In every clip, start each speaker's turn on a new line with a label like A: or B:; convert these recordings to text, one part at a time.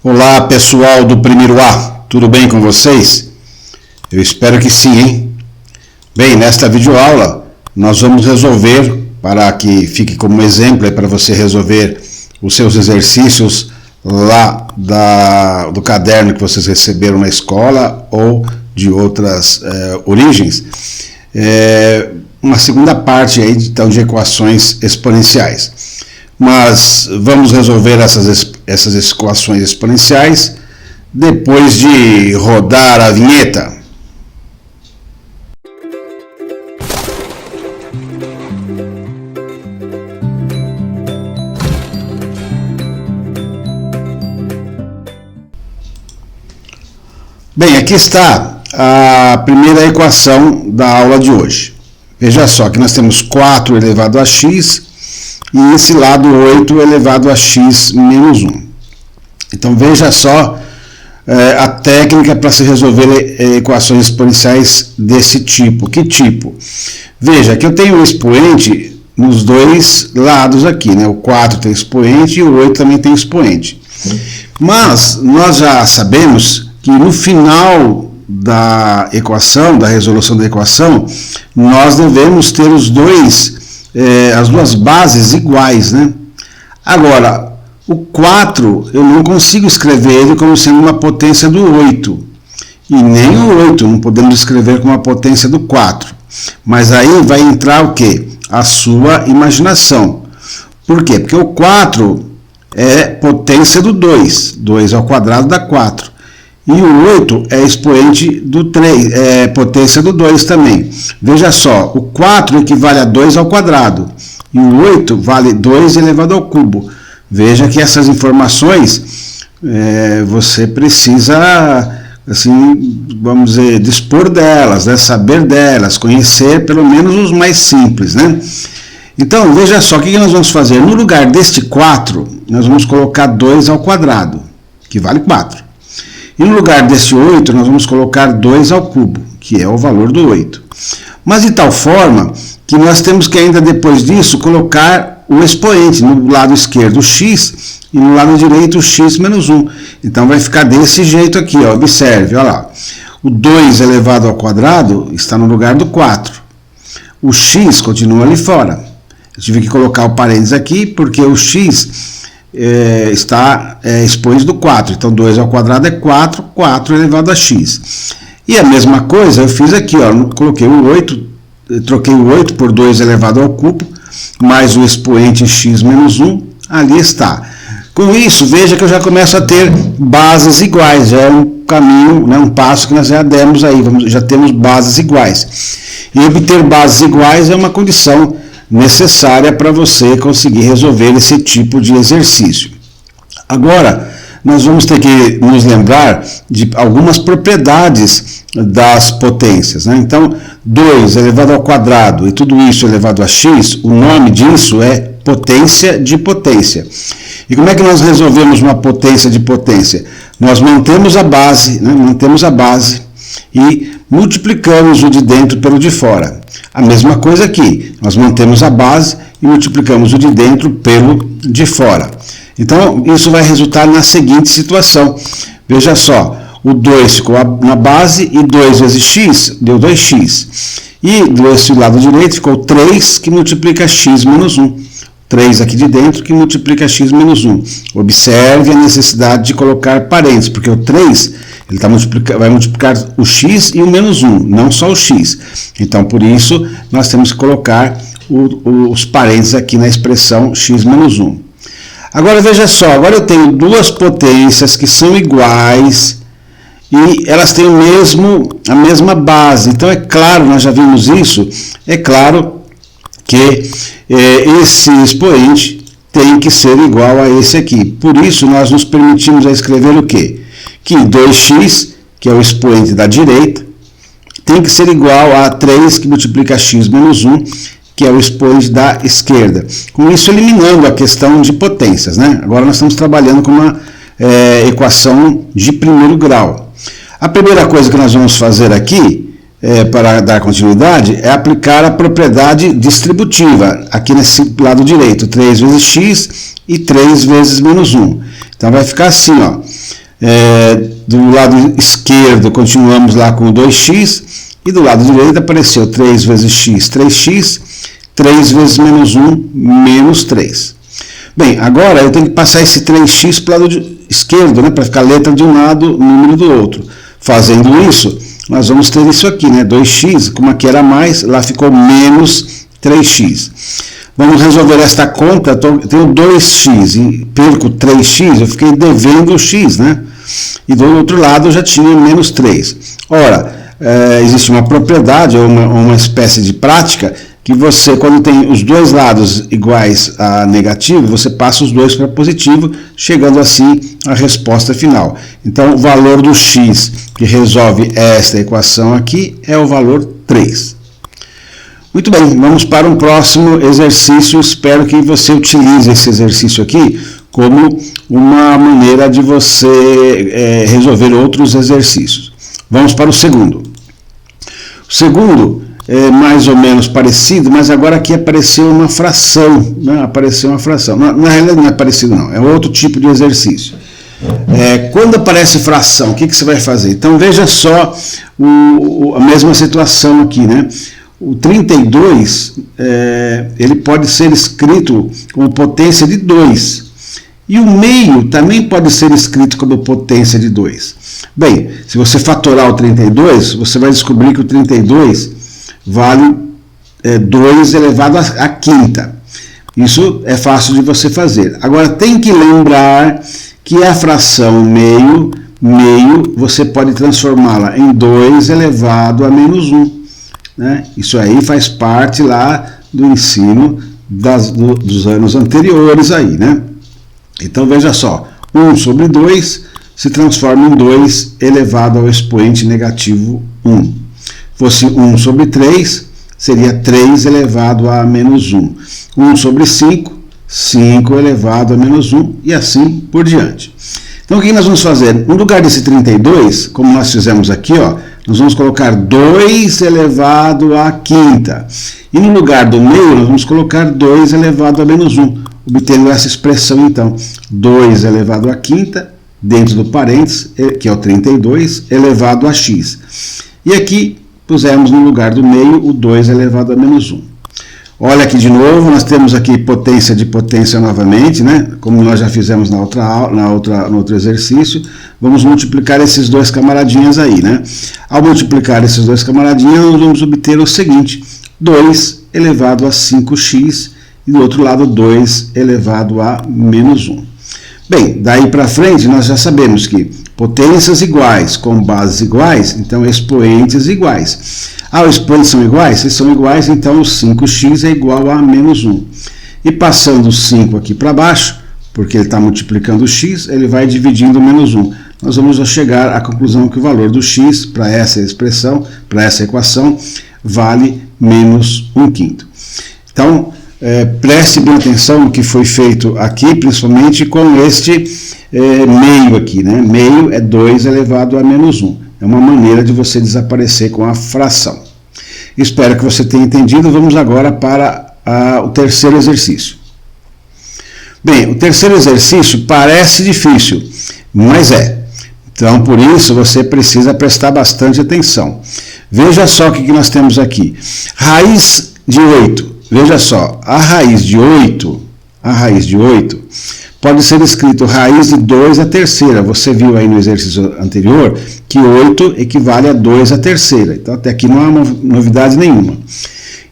A: Olá pessoal do primeiro A, tudo bem com vocês? Eu espero que sim, hein? Bem, nesta videoaula nós vamos resolver, para que fique como exemplo para você resolver os seus exercícios lá do caderno que vocês receberam na escola ou de outras origens, uma segunda parte aí então, de equações exponenciais. Mas vamos resolver essas equações exponenciais depois de rodar a vinheta. Bem, aqui está a primeira equação da aula de hoje. Veja só que nós temos 4 elevado a x e esse lado 8 elevado a x menos 1. Então veja só a técnica para se resolver equações exponenciais desse tipo. Que tipo? Veja que eu tenho um expoente nos dois lados aqui, né? O 4 tem expoente e o 8 também tem expoente. Mas nós já sabemos que no final da equação, da resolução da equação, nós devemos ter as duas bases iguais, né? Agora, o 4, eu não consigo escrever ele como sendo uma potência do 8. E nem o 8 não podemos escrever como uma potência do 4. Mas aí vai entrar o quê? A sua imaginação. Por quê? Porque o 4 é potência do 2. 2 ao quadrado dá 4. E o 8 é expoente do 3, é potência do 2 também. Veja só, o 4 equivale a 2 ao quadrado. E o 8 vale 2 elevado ao cubo. Veja que essas informações você precisa, assim, vamos dizer, dispor delas, né? Saber delas, conhecer pelo menos os mais simples, né? Então, veja só, o que nós vamos fazer? No lugar deste 4, nós vamos colocar 2 ao quadrado, que vale 4. E no lugar desse 8, nós vamos colocar 2 ao cubo, que é o valor do 8. Mas de tal forma que nós temos que ainda depois disso colocar o expoente, no lado esquerdo o x e no lado direito o x menos 1. Então vai ficar desse jeito aqui, ó, observe, olha lá. O 2 elevado ao quadrado está no lugar do 4. O x continua ali fora. Eu tive que colocar o parênteses aqui porque o x está expoente do 4, então 2 ao quadrado é 4, 4 elevado a x. E a mesma coisa eu fiz aqui, ó, coloquei o 8, troquei o 8 por 2 elevado ao cubo, mais o expoente x menos 1, ali está. Com isso, veja que eu já começo a ter bases iguais, já é um caminho, né, um passo que nós já demos aí, já temos bases iguais. E obter bases iguais é uma condição necessária para você conseguir resolver esse tipo de exercício. Agora, nós vamos ter que nos lembrar de algumas propriedades das potências, né? Então, 2 elevado ao quadrado e tudo isso elevado a x, o nome disso é potência de potência. E como é que nós resolvemos uma potência de potência? Nós mantemos a base, né? Mantemos a base e multiplicamos o de dentro pelo de fora. A mesma coisa aqui, nós mantemos a base e multiplicamos o de dentro pelo de fora. Então, isso vai resultar na seguinte situação. Veja só, o 2 ficou na base e 2 vezes x deu 2x. E desse lado direito ficou 3 que multiplica x menos 1. 3 aqui de dentro que multiplica x menos 1. Observe a necessidade de colocar parênteses, porque o 3 ele vai multiplicar o x e o menos 1, não só o x. Então, por isso, nós temos que colocar os parênteses aqui na expressão x menos 1. Agora, veja só, agora eu tenho duas potências que são iguais e elas têm a mesma base. Então, é claro, nós já vimos isso, é claro que esse expoente tem que ser igual a esse aqui. Por isso, nós nos permitimos a escrever o quê? Que 2x, que é o expoente da direita, tem que ser igual a 3 que multiplica x menos 1, que é o expoente da esquerda. Com isso, eliminando a questão de potências, né? Agora nós estamos trabalhando com uma equação de primeiro grau. A primeira coisa que nós vamos fazer aqui para dar continuidade, é aplicar a propriedade distributiva, aqui nesse lado direito, 3 vezes x e 3 vezes menos 1. Então vai ficar assim, ó, do lado esquerdo continuamos lá com 2x, e do lado direito apareceu 3 vezes x, 3x, 3 vezes menos 1, menos 3. Bem, agora eu tenho que passar esse 3x para o lado esquerdo, né, para ficar letra de um lado, número do outro. Fazendo isso, nós vamos ter isso aqui, né? 2x, como aqui era mais, lá ficou menos 3x. Vamos resolver esta conta, tenho 2x e perco 3x, eu fiquei devendo o x, né? E do outro lado eu já tinha menos 3. Ora, existe uma propriedade, ou uma espécie de prática, que você, quando tem os dois lados iguais a negativo, você passa os dois para positivo, chegando assim à resposta final. Então, o valor do x que resolve esta equação aqui é o valor 3. Muito bem, vamos para um próximo exercício. Espero que você utilize esse exercício aqui como uma maneira de você resolver outros exercícios. Vamos para o segundo. O segundo é mais ou menos parecido, mas agora aqui apareceu uma fração, né? Apareceu uma fração. Na realidade não é parecido não, é outro tipo de exercício. Quando aparece fração, o que você vai fazer? Então veja só a mesma situação aqui, né? O 32, ele pode ser escrito como potência de 2. E o meio também pode ser escrito como potência de 2. Bem, se você fatorar o 32, você vai descobrir que o 32 vale 2 elevado à quinta. Isso é fácil de você fazer. Agora, tem que lembrar que a fração meio você pode transformá-la em 2 elevado a menos 1. Né? Isso aí faz parte lá do ensino dos anos anteriores aí, né? Então, veja só, 1 sobre 2 se transforma em 2 elevado ao expoente negativo 1. Fosse 1 sobre 3, seria 3 elevado a menos 1. 1 sobre 5, 5 elevado a menos 1, e assim por diante. Então, o que nós vamos fazer? No lugar desse 32, como nós fizemos aqui, ó, nós vamos colocar 2 elevado à quinta. E no lugar do meio, nós vamos colocar 2 elevado a menos 1, obtendo essa expressão, então, 2 elevado à quinta, dentro do parênteses, que é o 32, elevado a x. E aqui, pusemos no lugar do meio o 2 elevado a menos 1. Olha aqui de novo, nós temos aqui potência de potência novamente, né? Como nós já fizemos no outro exercício. Vamos multiplicar esses dois camaradinhas aí, né? Ao multiplicar esses dois camaradinhas, nós vamos obter o seguinte: 2 elevado a 5x e do outro lado 2 elevado a menos 1. Bem, daí para frente nós já sabemos que potências iguais com bases iguais, então expoentes iguais. Os expoentes são iguais? Se são iguais, então o 5x é igual a menos 1. E passando o 5 aqui para baixo, porque ele está multiplicando o x, ele vai dividindo o menos 1. Nós vamos chegar à conclusão que o valor do x, para essa expressão, para essa equação, vale menos 1/5. Então, preste bem atenção no que foi feito aqui, principalmente com este meio aqui, né? Meio é 2 elevado a menos 1. É uma maneira de você desaparecer com a fração. Espero que você tenha entendido. Vamos agora para o terceiro exercício. Bem, o terceiro exercício parece difícil, mas é. Então, por isso, você precisa prestar bastante atenção. Veja só o que nós temos aqui. Raiz de 8. Veja só, a raiz de 8 pode ser escrito raiz de 2 à terceira. Você viu aí no exercício anterior que 8 equivale a 2 à terceira. Então, até aqui não há novidade nenhuma.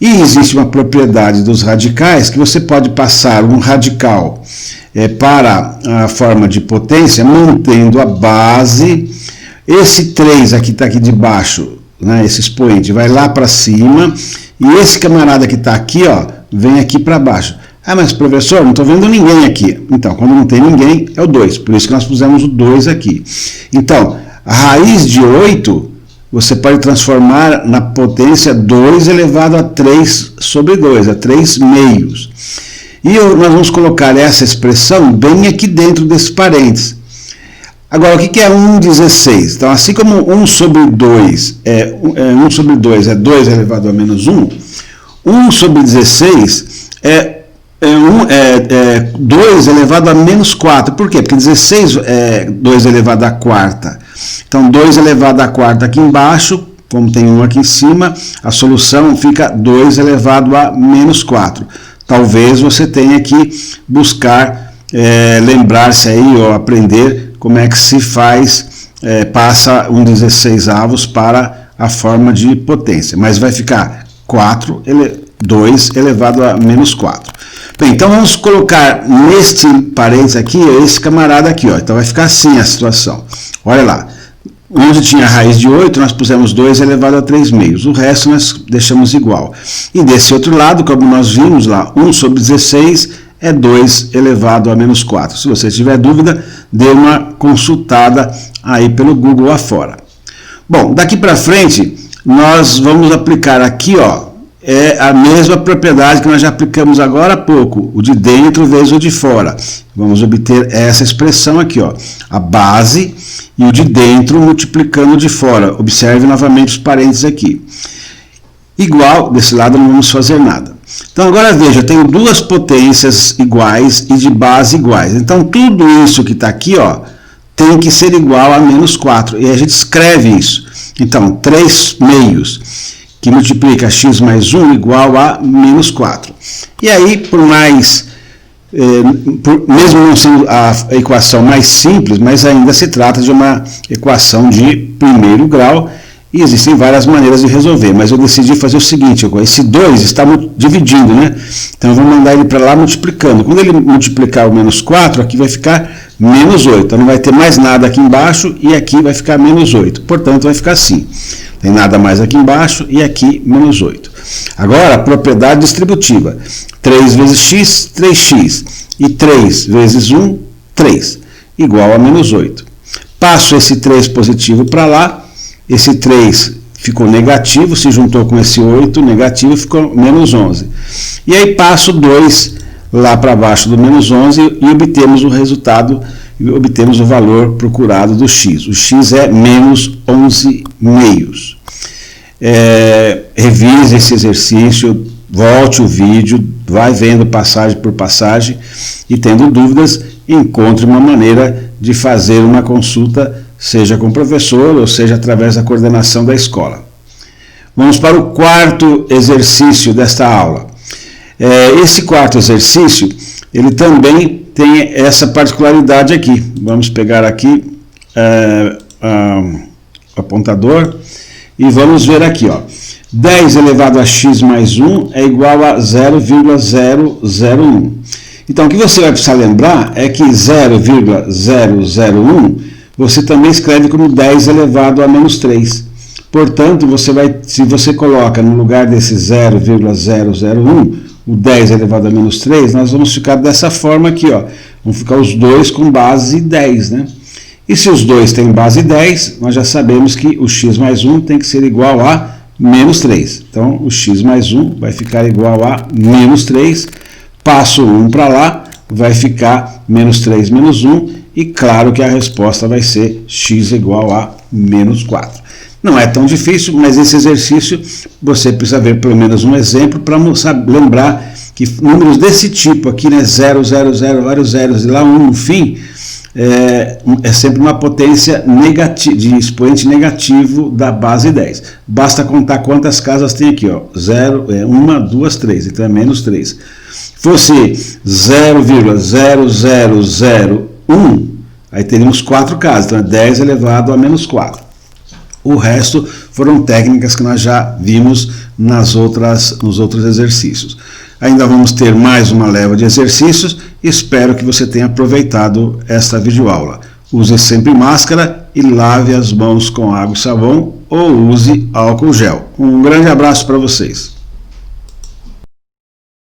A: E existe uma propriedade dos radicais que você pode passar um radical para a forma de potência, mantendo a base. Esse 3 aqui está aqui de baixo, né, esse expoente, vai lá para cima. E esse camarada que está aqui, ó, vem aqui para baixo. Mas professor, não estou vendo ninguém aqui. Então, quando não tem ninguém, é o 2. Por isso que nós pusemos o 2 aqui. Então, a raiz de 8, você pode transformar na potência 2 elevado a 3 sobre 2, a 3 meios. E nós vamos colocar essa expressão bem aqui dentro desse parênteses. Agora, o que é 1/16? Então, assim como 1 sobre 2 1 sobre 2 é 2 elevado a menos 1, 1 sobre 16 é 2 elevado a menos 4. Por quê? Porque 16 é 2 elevado à quarta. Então, 2 elevado à quarta aqui embaixo, como tem 1 aqui em cima, a solução fica 2 elevado a menos 4. Talvez você tenha que buscar lembrar-se aí ou aprender como é que se faz, passa 1/16 para a forma de potência. Mas vai ficar 2 elevado a menos 4. Bem, então vamos colocar neste parênteses aqui, esse camarada aqui, ó. Então vai ficar assim a situação. Olha lá. Onde tinha a raiz de 8, nós pusemos 2 elevado a 3 meios. O resto nós deixamos igual. E desse outro lado, como nós vimos lá, 1 sobre 16 é 2 elevado a menos 4. Se você tiver dúvida, dê uma consultada aí pelo Google afora. Bom, daqui para frente, nós vamos aplicar aqui, ó, a mesma propriedade que nós já aplicamos agora há pouco, o de dentro vezes o de fora. Vamos obter essa expressão aqui, ó, a base e o de dentro multiplicando o de fora. Observe novamente os parênteses aqui. Igual, desse lado não vamos fazer nada. Então agora veja, eu tenho duas potências iguais e de base iguais. Então tudo isso que está aqui, ó, tem que ser igual a menos 4. E a gente escreve isso. Então, 3 meios, que multiplica x mais 1 igual a menos 4. E aí, mesmo não sendo a equação mais simples, mas ainda se trata de uma equação de primeiro grau, e existem várias maneiras de resolver, mas eu decidi fazer o seguinte, esse 2 está dividindo, né? Então eu vou mandar ele para lá multiplicando. Quando ele multiplicar o menos 4, aqui vai ficar menos 8. Então não vai ter mais nada aqui embaixo e aqui vai ficar menos 8. Portanto, vai ficar assim. Tem nada mais aqui embaixo e aqui menos 8. Agora, a propriedade distributiva. 3 vezes x, 3x. E 3 vezes 1, 3. Igual a menos 8. Passo esse 3 positivo para lá. Esse 3 ficou negativo, se juntou com esse 8 negativo, ficou menos 11. E aí passo 2 lá para baixo do menos 11 e obtemos o resultado, obtemos o valor procurado do x. O x é menos 11 meios. Revise esse exercício, volte o vídeo, vai vendo passagem por passagem e, tendo dúvidas, encontre uma maneira de fazer uma consulta, seja com o professor ou seja através da coordenação da escola. Vamos para o quarto exercício desta aula. Esse quarto exercício, ele também tem essa particularidade aqui. Vamos pegar aqui o apontador e vamos ver aqui, ó. 10 elevado a x mais 1 é igual a 0,001. Então, o que você vai precisar lembrar é que 0,001 você também escreve como 10 elevado a menos 3. Portanto, se você coloca no lugar desse 0,001, o 10 elevado a menos 3, nós vamos ficar dessa forma aqui, ó. Vão ficar os dois com base 10, né? E se os dois têm base 10, nós já sabemos que o x mais 1 tem que ser igual a menos 3. Então, o x mais 1 vai ficar igual a menos 3. Passo 1 para lá, vai ficar menos 3 menos 1. E claro que a resposta vai ser x igual a menos 4. Não é tão difícil, mas esse exercício você precisa ver pelo menos um exemplo para lembrar que números desse tipo aqui, né, 0, 0, 0, vários zeros e lá 1 no fim, é sempre uma potência negativa, de expoente negativo da base 10. Basta contar quantas casas tem aqui, ó. 0, 1, 2, 3, então é menos 3. Se fosse 0,0001, aí teríamos 4 casas, então é 10 elevado a menos 4. O resto foram técnicas que nós já vimos nos outros exercícios. Ainda vamos ter mais uma leva de exercícios. Espero que você tenha aproveitado esta videoaula. Use sempre máscara e lave as mãos com água e sabão ou use álcool gel. Um grande abraço para vocês.